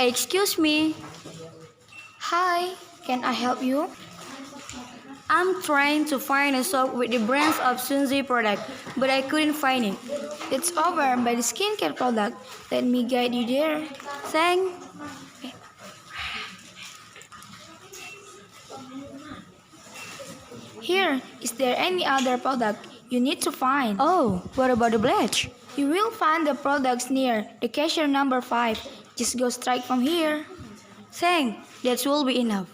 Excuse me, Hi, can I help you? I'm trying to find a shop with the brands of Sunzi product, but I couldn't find it. It's over by the skincare product. Let me guide you there. Thanks. Here, is there any other product you need to find? Oh, what about the bleach? You will find the products near the cashier number 5. Just go straight from here. Thanks, that will be enough.